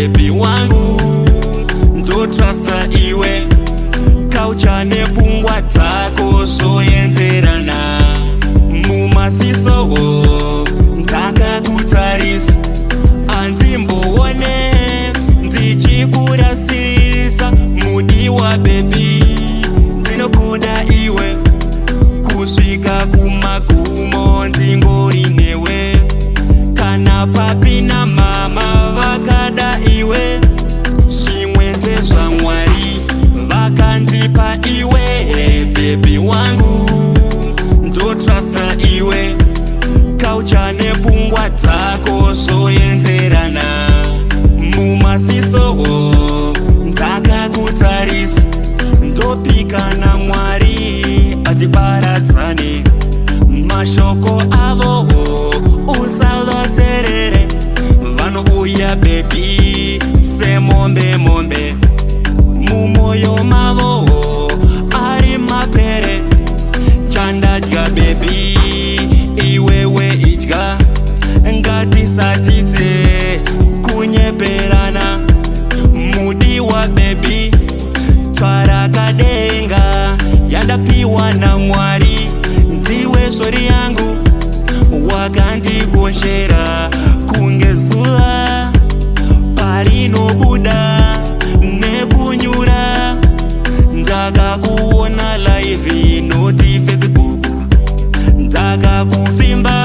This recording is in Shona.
baby wangu, ndo trusta iwe kauchane pfungwa dzako zoenzerana mumasisowo ndakakutarisa anzimboone ndichikurasisa mudiwa bebi ndinokuda iwe kusvika kumagumo ndingori newe kana papi na mama vakada iwe zvimwe ndezvamwari vakandipa iwe bebi wangu ndo trusta iwe kauchane pfungwa dzako zoenzerana mumasisowo ndakakutarisa ndopika naMwari atiparadzane mashoko avowo usalotserere vanouya bebi semombe mombe mumoyo mavowo ari mapere chandadya bebi iwewe idya ngatisatidze kunyeperana mudiwa bebi tsvarakadenga yandapiwa naMwari ndiwe shori yangu wakandikoshera kunge zuva parinobuda nekunyura ndakakuona live inoti Facebook ndakakuvimba